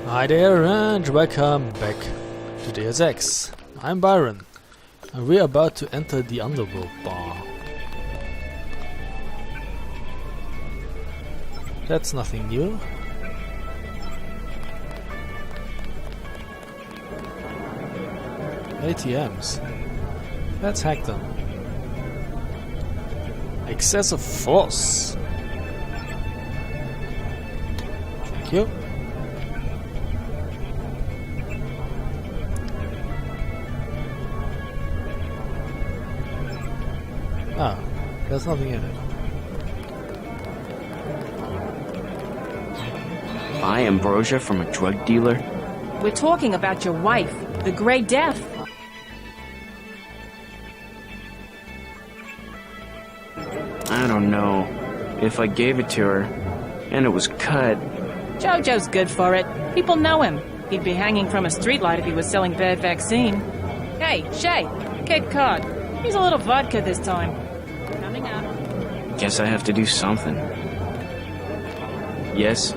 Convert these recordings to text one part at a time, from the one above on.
Hi there and welcome back to Deus Ex. I'm Byron and we're about to enter the Underworld bar. That's nothing new. ATMs. Let's hack them. Excessive force. Thank you. Ah, there's nothing in it. Buy ambrosia from a drug dealer? We're talking about your wife, the Grey Death. I don't know. If I gave it to her, and it was cut... Jojo's good for it. People know him. He'd be hanging from a streetlight if he was selling bad vaccine. Hey, Shay, Cape Cod. He's a little vodka this time. Coming up. Guess I have to do something. Yes?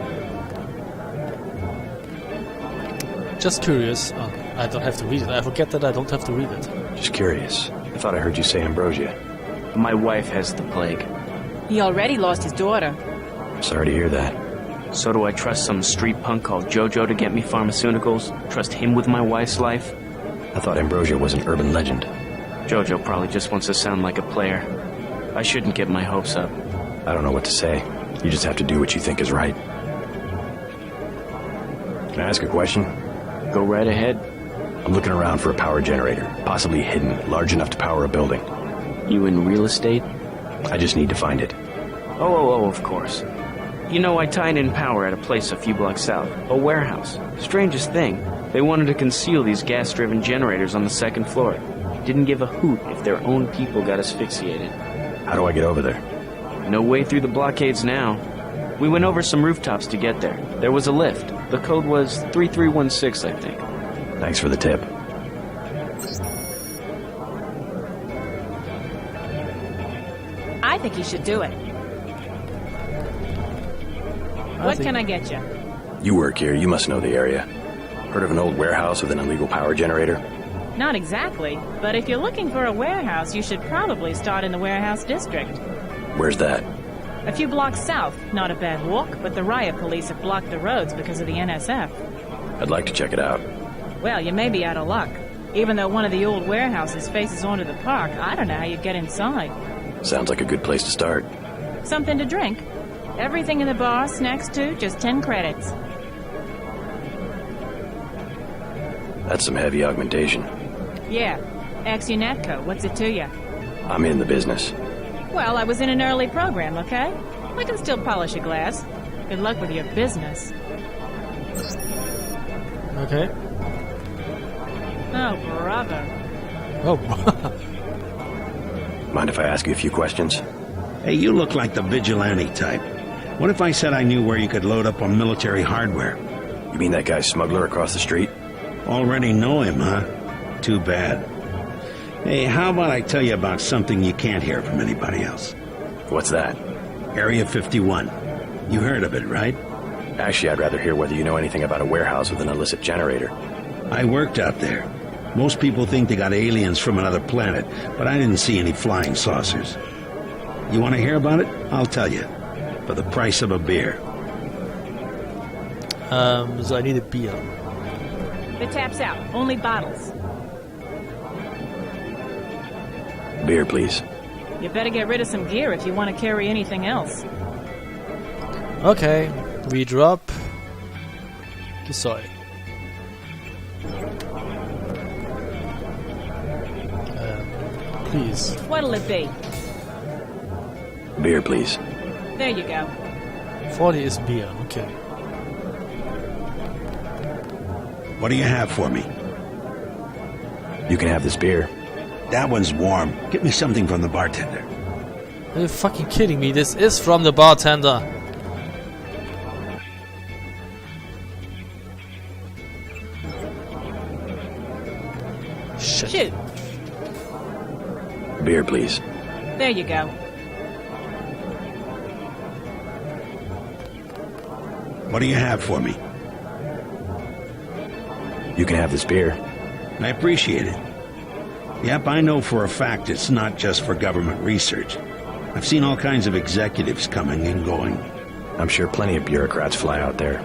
Just curious. I don't have to read it. I forget that I don't have to read it. Just curious. I thought I heard you say ambrosia. My wife has the plague. He already lost his daughter. Sorry to hear that. So do I trust some street punk called Jojo to get me pharmaceuticals? Trust him with my wife's life? I thought ambrosia was an urban legend. Jojo probably just wants to sound like a player. I shouldn't get my hopes up. I don't know what to say. You just have to do what you think is right. Can I ask a question? Go right ahead. I'm looking around for a power generator, possibly hidden, large enough to power a building. You in real estate? I just need to find it. Oh, of course. You know, I tied in power at a place a few blocks south. A warehouse. Strangest thing, they wanted to conceal these gas-driven generators on the second floor. Didn't give a hoot if their own people got asphyxiated. How do I get over there? No way through the blockades now. We went over some rooftops to get there. There was a lift. The code was 3316, I think. Thanks for the tip. I think he should do it. What can I get you? You work here. You must know the area. Heard of an old warehouse with an illegal power generator? Not exactly, but if you're looking for a warehouse, you should probably start in the warehouse district. Where's that? A few blocks south. Not a bad walk, but the riot police have blocked the roads because of the NSF. I'd like to check it out. Well, you may be out of luck. Even though one of the old warehouses faces onto the park, I don't know how you'd get inside. Sounds like a good place to start. Something to drink? Everything in the bar, snacks too, just 10 credits. That's some heavy augmentation. Yeah. Axionetco, what's it to you? I'm in the business. Well, I was in an early program, okay? I can still polish a glass. Good luck with your business. Okay. Oh, bravo. Oh. Mind if I ask you a few questions? Hey, you look like the vigilante type. What if I said I knew where you could load up on military hardware? You mean that guy smuggler across the street? Already know him, huh? Too bad. Hey, how about I tell you about something you can't hear from anybody else? What's that? Area 51. You heard of it, right? Actually, I'd rather hear whether you know anything about a warehouse with an illicit generator. I worked out there. Most people think they got aliens from another planet, but I didn't see any flying saucers. You want to hear about it? I'll tell you. For the price of a beer. So I need a beer. The tap's out. Only bottles. Beer, please. You better get rid of some gear if you want to carry anything else. Okay, we drop the soy. Please. What'll it be? Beer, please. There you go. 40 is beer, okay. What do you have for me? You can have this beer. That one's warm. Get me something from the bartender. Are you fucking kidding me? This is from the bartender. Shit. Shoot. Beer, please. There you go. What do you have for me? You can have this beer. I appreciate it. Yep, I know for a fact it's not just for government research. I've seen all kinds of executives coming and going. I'm sure plenty of bureaucrats fly out there.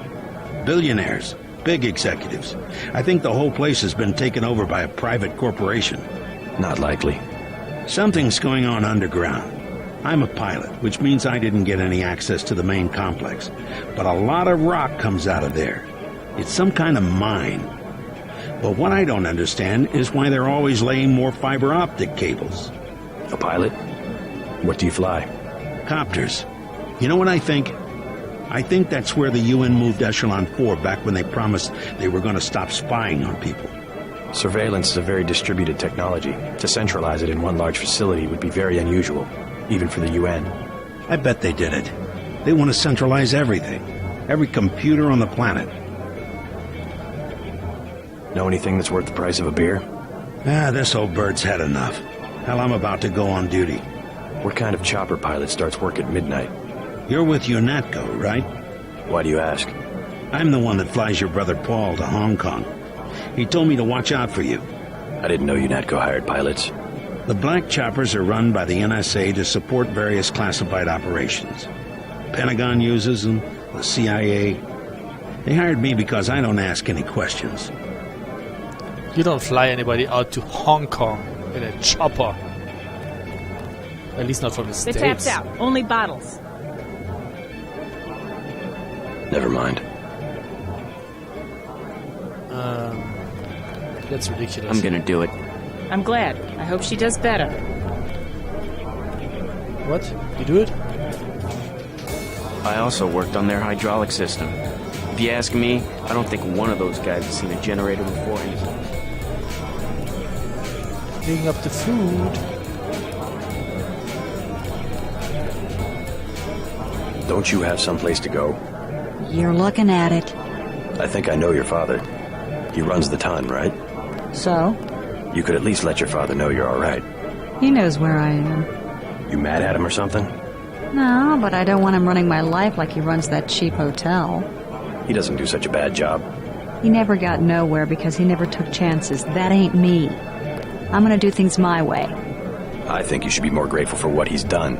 Billionaires, big executives. I think the whole place has been taken over by a private corporation. Not likely. Something's going on underground. I'm a pilot, which means I didn't get any access to the main complex. But a lot of rock comes out of there. It's some kind of mine. But what I don't understand is why they're always laying more fiber optic cables. A pilot? What do you fly? Copters. You know what I think? I think that's where the UN moved Echelon 4 back when they promised they were going to stop spying on people. Surveillance is a very distributed technology. To centralize it in one large facility would be very unusual, even for the UN. I bet they did it. They want to centralize everything. Every computer on the planet. Know anything that's worth the price of a beer? This old bird's had enough. Hell, I'm about to go on duty. What kind of chopper pilot starts work at midnight? You're with UNATCO, right? Why do you ask? I'm the one that flies your brother Paul to Hong Kong. He told me to watch out for you. I didn't know UNATCO hired pilots. The black choppers are run by the NSA to support various classified operations. Pentagon uses them, the CIA. They hired me because I don't ask any questions. You don't fly anybody out to Hong Kong in a chopper. At least not from the The States. tap's out. Only bottles. Never mind. That's ridiculous. I'm gonna do it. I'm glad. I hope she does better. What? You do it? I also worked on their hydraulic system. If you ask me, I don't think one of those guys has seen a generator before. Picking up the food. Don't you have someplace to go? You're looking at it. I think I know your father. He runs the ton, right? So? You could at least let your father know you're all right. He knows where I am. You mad at him or something? No, but I don't want him running my life like he runs that cheap hotel. He doesn't do such a bad job. He never got nowhere because he never took chances. That ain't me. I'm gonna do things my way. I think you should be more grateful for what he's done.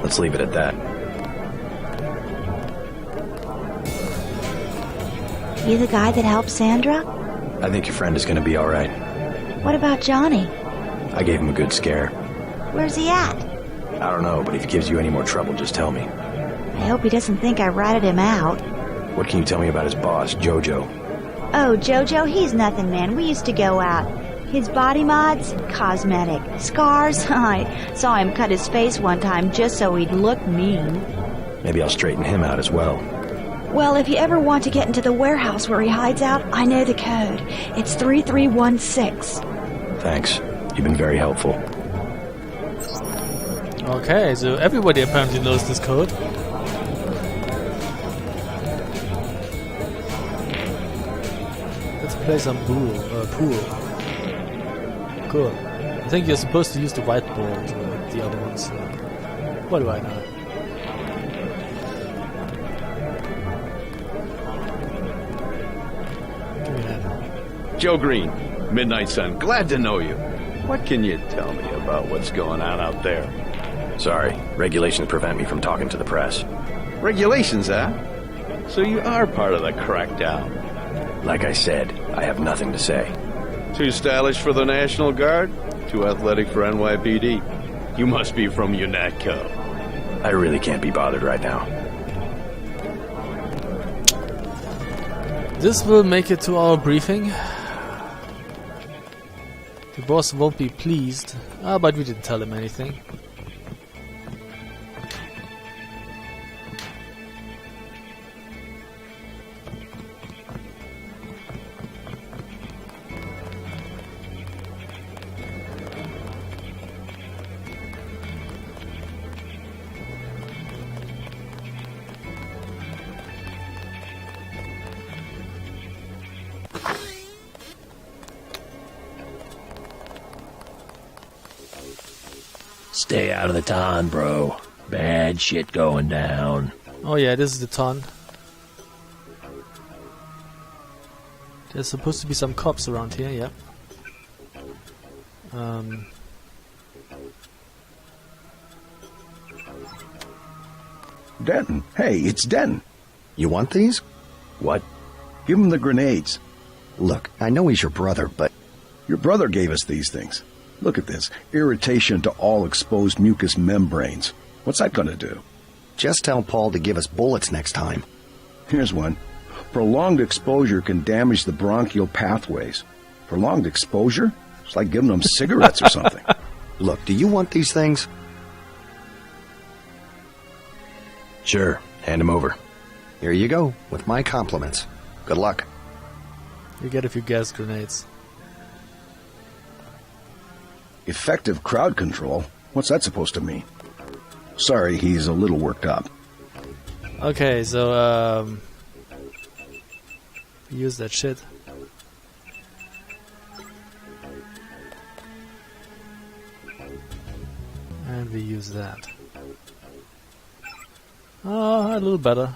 Let's leave it at that. You the guy that helped Sandra? I think your friend is going to be all right. What about Johnny? I gave him a good scare. Where's he at? I don't know, but if he gives you any more trouble, just tell me. I hope he doesn't think I ratted him out. What can you tell me about his boss, Jojo? Oh, Jojo, he's nothing, man. We used to go out. His body mods? Cosmetic. Scars? I saw him cut his face one time just so he'd look mean. Maybe I'll straighten him out as well. Well, if you ever want to get into the warehouse where he hides out, I know the code. It's 3316. Thanks. You've been very helpful. Okay, so everybody apparently knows this code. Let's play some pool. Cool. I think you're supposed to use the whiteboard like the other ones. What do I know? Joe Green, Midnight Sun. Glad to know you. What can you tell me about what's going on out there? Sorry, regulations prevent me from talking to the press. Regulations, huh? So you are part of the crackdown. Like I said, I have nothing to say. Too stylish for the National Guard? Too athletic for NYPD? You must be from UNATCO. I really can't be bothered right now. This will make it to our briefing. The boss won't be pleased, but we didn't tell him anything. Stay out of the ton, bro. Bad shit going down. Oh yeah, this is the ton. There's supposed to be some cops around here, yeah. Denton. Hey, it's Denton. You want these? What? Give him the grenades. Look, I know he's your brother, but... Your brother gave us these things. Look at this. Irritation to all exposed mucous membranes. What's that gonna do? Just tell Paul to give us bullets next time. Here's one. Prolonged exposure can damage the bronchial pathways. Prolonged exposure? It's like giving them cigarettes or something. Look, do you want these things? Sure, hand him over. Here you go, with my compliments. Good luck. You get a few gas grenades. Effective crowd control? What's that supposed to mean? Sorry, he's a little worked up. Okay, so, use that shit. And we use that. Oh, a little better.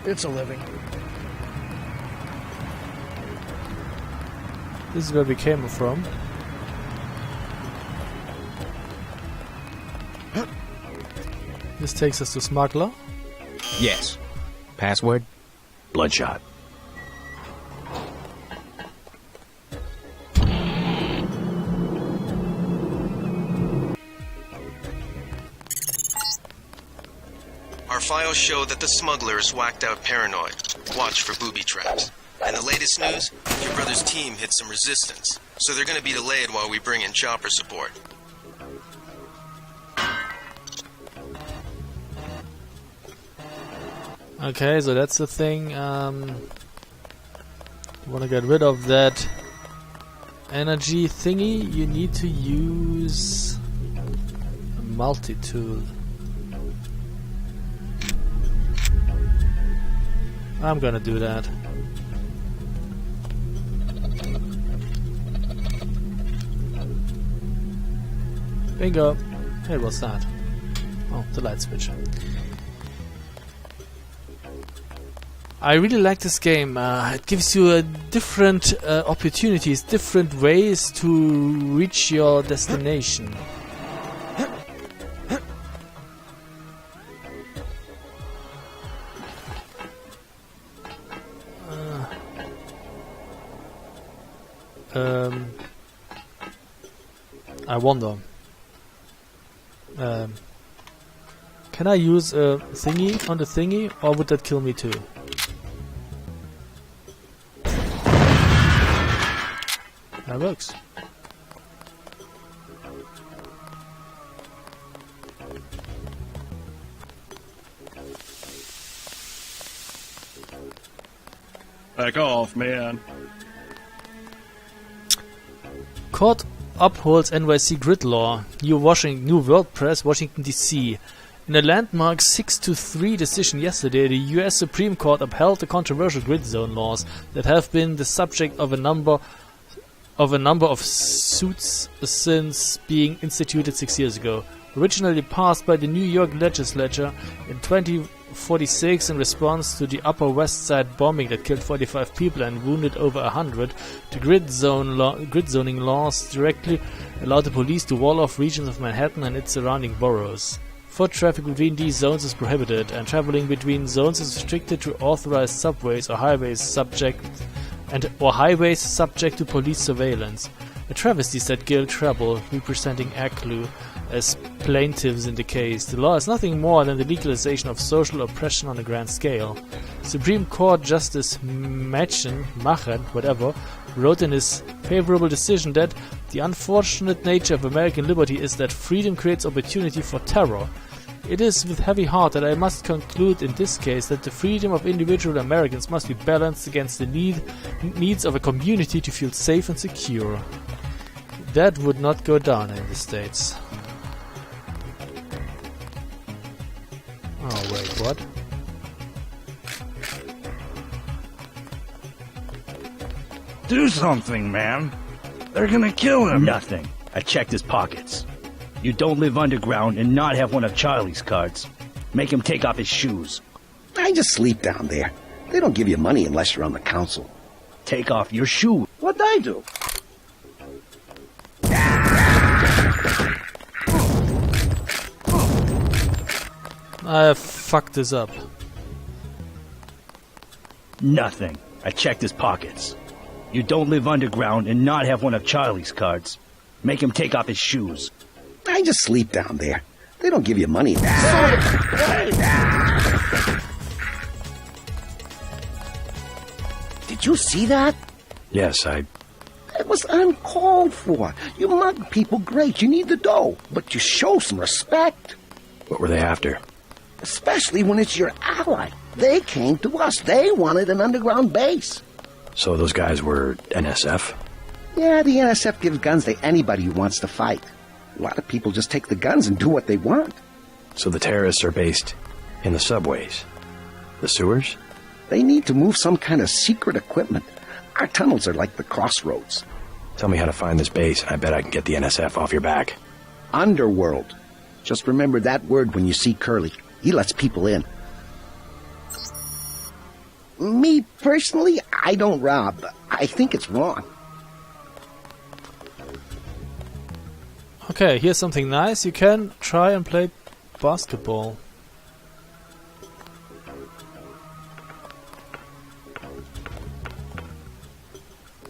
It's a living. This is where we came from. This takes us to smuggler. Yes. Password? Bloodshot. Our files show that the smuggler is whacked out paranoid. Watch for booby traps. And the latest news? Your brother's team hit some resistance, so they're going to be delayed while we bring in chopper support. Okay, so that's the thing. Want to get rid of that energy thingy? You need to use a multi-tool. I'm gonna do that. Bingo! Hey, what's that? Oh, the light switch. I really like this game. It gives you different opportunities, different ways to reach your destination. I wonder. Can I use a thingy on the thingy, or would that kill me too? That works. Back off, man. Court upholds NYC grid law. New World Press, Washington, D.C. In a landmark 6-3 decision yesterday, the U.S. Supreme Court upheld the controversial grid zone laws that have been the subject of a number of suits since being instituted 6 years ago. Originally passed by the New York legislature in 2046 in response to the Upper West Side bombing that killed 45 people and wounded over 100, the grid zoning laws directly allow the police to wall off regions of Manhattan and its surrounding boroughs. Foot traffic between these zones is prohibited, and traveling between zones is restricted to authorized subways or highways subject to police surveillance. A travesty, said Gil Treble, representing ACLU, as plaintiffs in the case. The law is nothing more than the legalization of social oppression on a grand scale. Supreme Court Justice Machen, wrote in his favorable decision that the unfortunate nature of American liberty is that freedom creates opportunity for terror. It is with heavy heart that I must conclude in this case that the freedom of individual Americans must be balanced against the needs of a community to feel safe and secure. That would not go down in the States. Oh wait, what? Do something, man. They're gonna kill him. Nothing. I checked his pockets. You don't live underground and not have one of Charlie's cards. Make him take off his shoes. I just sleep down there. They don't give you money unless you're on the council. Take off your shoes. What'd I do? I fucked this up. Nothing. I checked his pockets. You don't live underground and not have one of Charlie's cards. Make him take off his shoes. I just sleep down there. They don't give you money. Did you see that? Yes, It was uncalled for. You mug people, great. You need the dough. But you show some respect. What were they after? Especially when it's your ally. They came to us. They wanted an underground base. So those guys were NSF? Yeah, the NSF gives guns to anybody who wants to fight. A lot of people just take the guns and do what they want. So the terrorists are based in the subways? The sewers? They need to move some kind of secret equipment. Our tunnels are like the crossroads. Tell me how to find this base, and I bet I can get the NSF off your back. Underworld. Just remember that word when you see Curly. He lets people in. Me, personally, I don't rob. I think it's wrong. Okay, here's something nice. You can try and play basketball.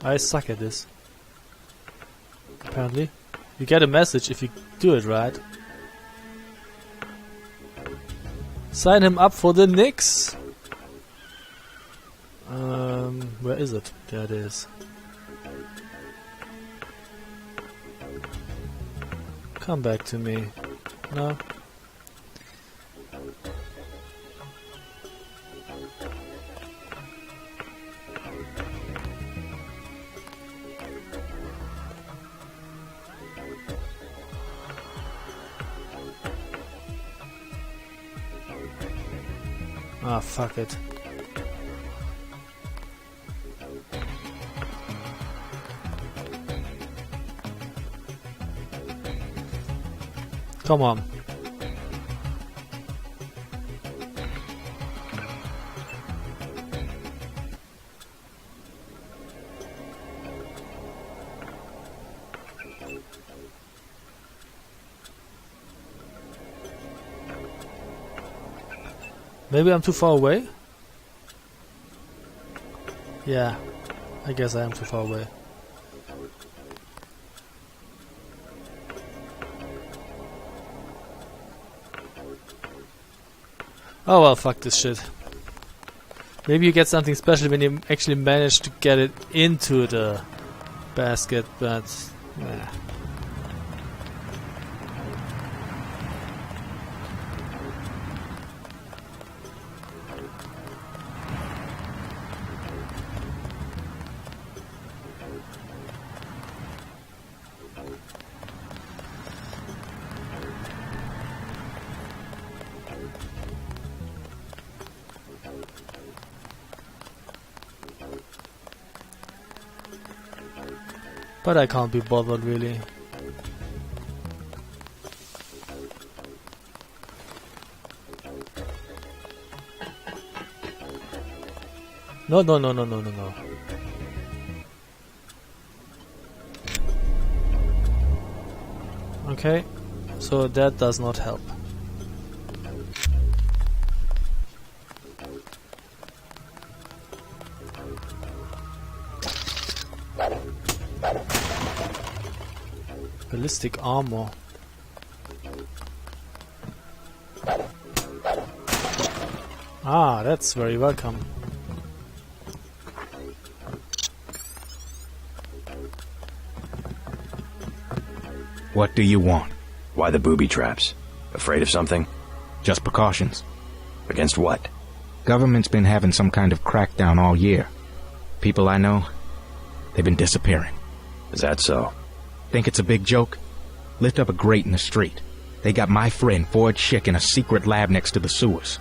I suck at this. Apparently. You get a message if you do it right. Sign him up for the Knicks. Where is it? There it is. Come back to me. No. Ah, fuck it. Come on. Maybe I'm too far away? Yeah, I guess I am too far away. Oh well, fuck this shit. Maybe you get something special when you actually manage to get it into the basket, but... yeah. But I can't be bothered, really. No. Okay, so that does not help. Ballistic armor. Ah, that's very welcome. What do you want? Why the booby traps? Afraid of something? Just precautions. Against what? Government's been having some kind of crackdown all year. People I know, they've been disappearing. Is that so? Think it's a big joke? Lift up a grate in the street. They got my friend Ford Schick in a secret lab next to the sewers.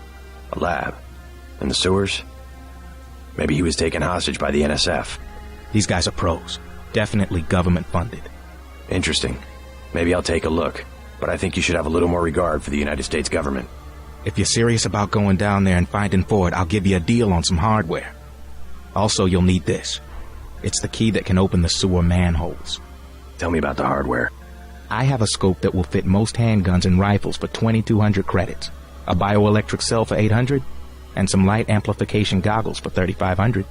A lab? In the sewers? Maybe he was taken hostage by the NSF. These guys are pros. Definitely government funded. Interesting. Maybe I'll take a look. But I think you should have a little more regard for the United States government. If you're serious about going down there and finding Ford, I'll give you a deal on some hardware. Also, you'll need this. It's the key that can open the sewer manholes. Tell me about the hardware. I have a scope that will fit most handguns and rifles for 2,200 credits, a bioelectric cell for 800, and some light amplification goggles for 3,500.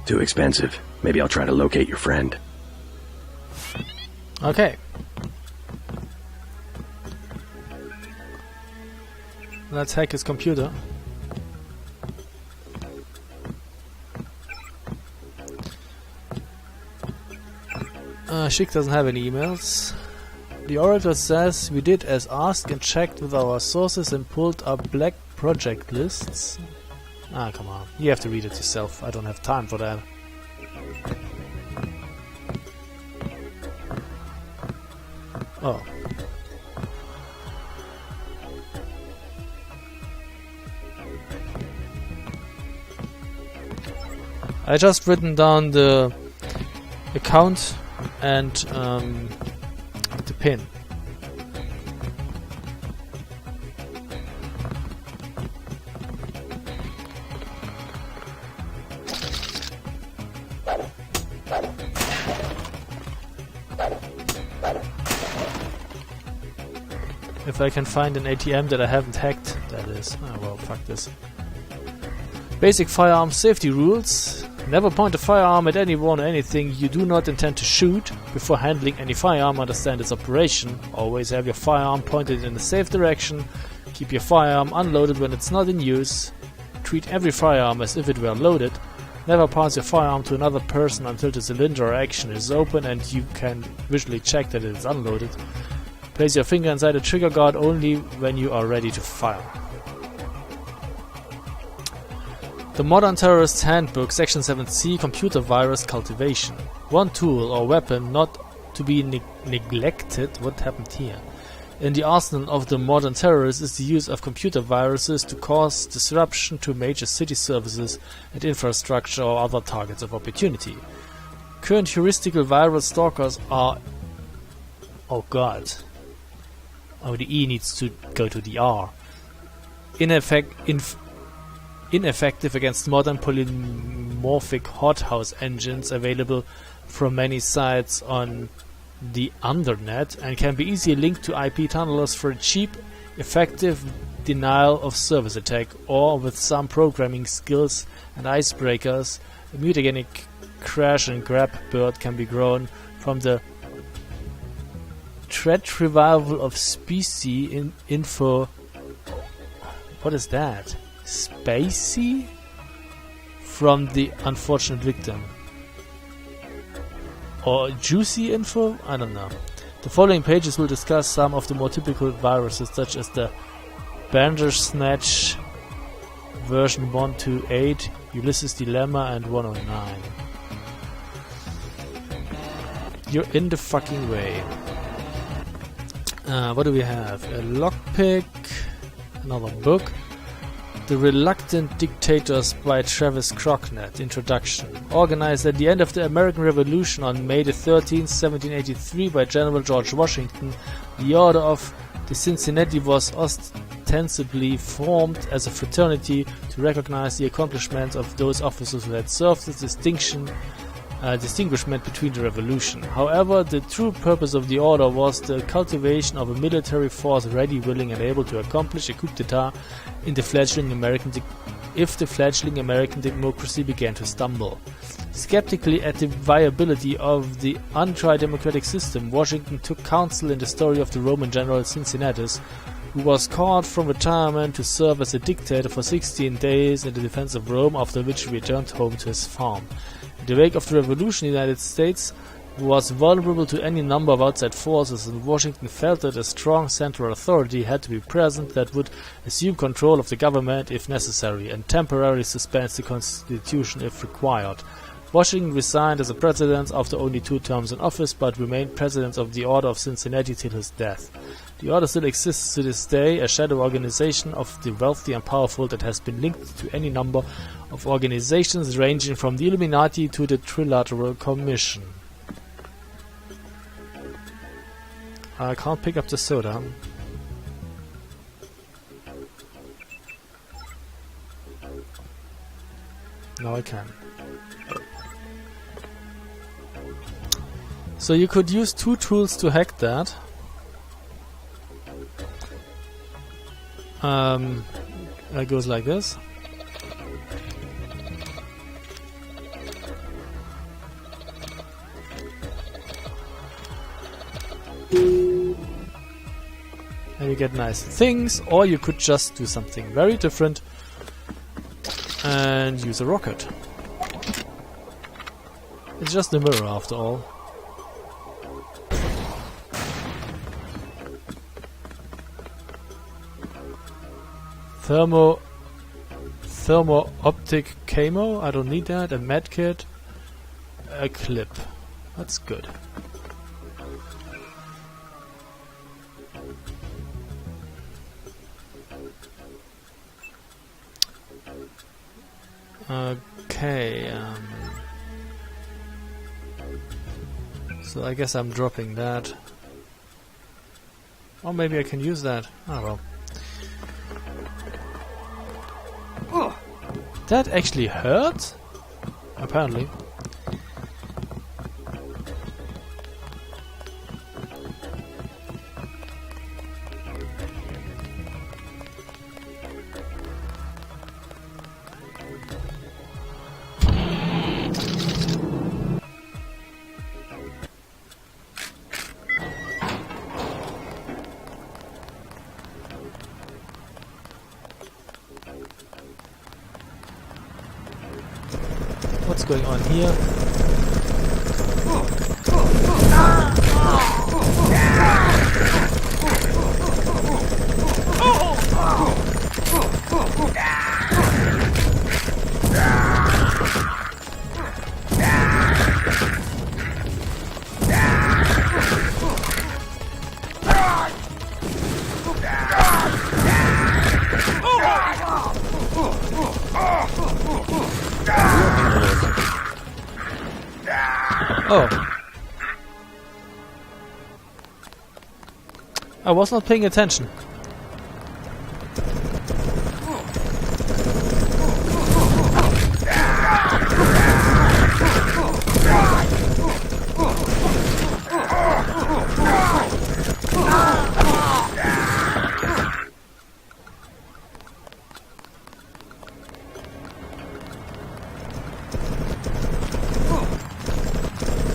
Too expensive. Maybe I'll try to locate your friend. Okay. Let's hack his computer. Schick doesn't have any emails. The orator says we did as asked and checked with our sources and pulled up black project lists. Ah, come on. You have to read it yourself. I don't have time for that. Oh. I just written down the account and the pin. If I can find an ATM that I haven't hacked, that is. Oh well, fuck this. Basic firearm safety rules. Never point a firearm at anyone or anything you do not intend to shoot. Before handling any firearm, understand its operation. Always have your firearm pointed in a safe direction. Keep your firearm unloaded when it's not in use. Treat every firearm as if it were loaded. Never pass your firearm to another person until the cylinder or action is open and you can visually check that it is unloaded. Place your finger inside the trigger guard only when you are ready to fire. The Modern Terrorist Handbook, Section 7C, Computer Virus Cultivation. One tool or weapon not to be neglected, what happened here, in the arsenal of the modern terrorist is the use of computer viruses to cause disruption to major city services and infrastructure or other targets of opportunity. Current heuristical virus stalkers are... Oh god. Oh, the E needs to go to the R. Ineffective against modern polymorphic hothouse engines available from many sites on the Undernet and can be easily linked to IP tunnelers for a cheap, effective denial of service attack, or with some programming skills and icebreakers, a mutagenic crash and grab bird can be grown from the threat revival of species info. What is that? Spacey? From the unfortunate victim. Or juicy info? I don't know. The following pages will discuss some of the more typical viruses, such as the Bandersnatch version 128, Ulysses Dilemma, and 109. You're in the fucking way. What do we have? A lockpick, another book. The Reluctant Dictators by Travis Crockett. Introduction. Organized at the end of the American Revolution on May the 13th, 1783 by General George Washington, the Order of the Cincinnati was ostensibly formed as a fraternity to recognize the accomplishments of those officers who had served as distinguishment between the revolution. However, the true purpose of the order was the cultivation of a military force ready, willing, and able to accomplish a coup d'etat in the fledgling American democracy began to stumble. Skeptically at the viability of the unti-democratic system, Washington took counsel in the story of the Roman general Cincinnatus, who was called from retirement to serve as a dictator for 16 days in the defense of Rome, after which he returned home to his farm. In the wake of the revolution, the United States was vulnerable to any number of outside forces, and Washington felt that a strong central authority had to be present that would assume control of the government if necessary, and temporarily suspend the Constitution if required. Washington resigned as a president after only 2 terms in office, but remained president of the Order of Cincinnati till his death. The Order still exists to this day, a shadow organization of the wealthy and powerful that has been linked to any number of organizations ranging from the Illuminati to the Trilateral Commission. I can't pick up the soda. Now I can. So you could use 2 tools to hack that. It goes like this. And you get nice things, or you could just do something very different and use a rocket. It's just a mirror after all. Thermo optic camo, I don't need that. A medkit, a clip. That's good. Okay. So I guess I'm dropping that. Or maybe I can use that. Oh well. That actually hurt? Apparently. What's going on here? Oh. I was not paying attention.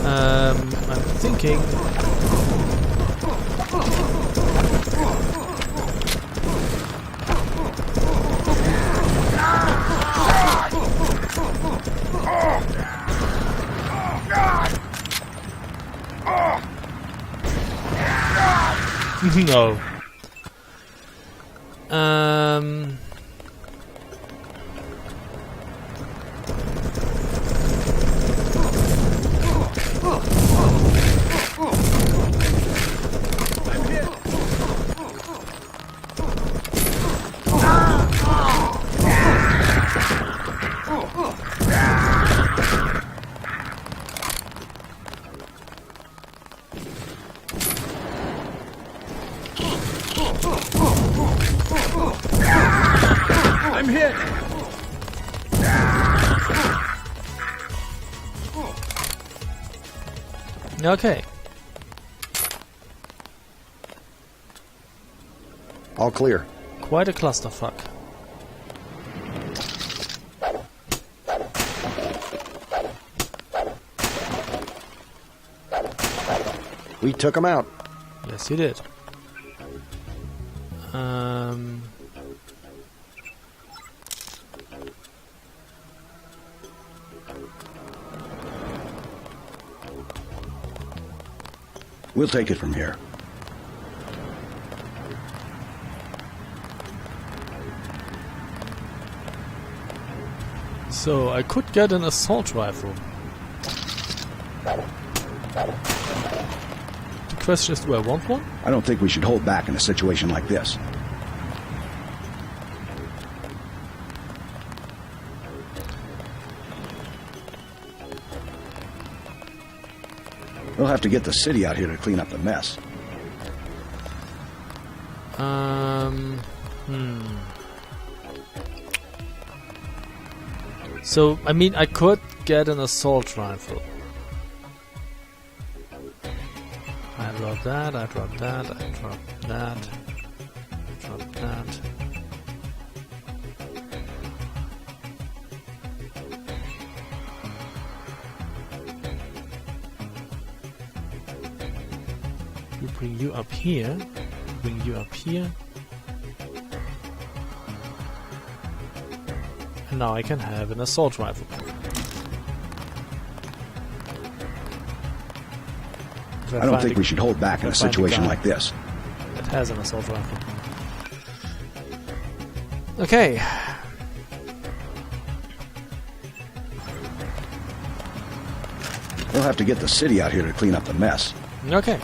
I'm thinking. No. I'm hit! Okay. All clear. Quite a clusterfuck. We took him out. Yes, you did. We'll take it from here. So I could get an assault rifle. The question is, do I want one? I don't think we should hold back in a situation like this. We'll have to get the city out here to clean up the mess. So, I mean, I could get an assault rifle. I drop that, I drop that, I drop that, I drop that. We bring you up here, bring you up here. And now I can have an assault rifle. I don't think we should hold back in a situation like this. It has an assault rifle. Okay. We'll have to get the city out here to clean up the mess. Okay.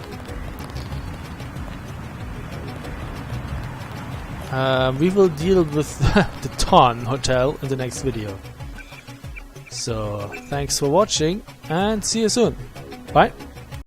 We will deal with the Ton Hotel in the next video. So, thanks for watching and see you soon. Bye.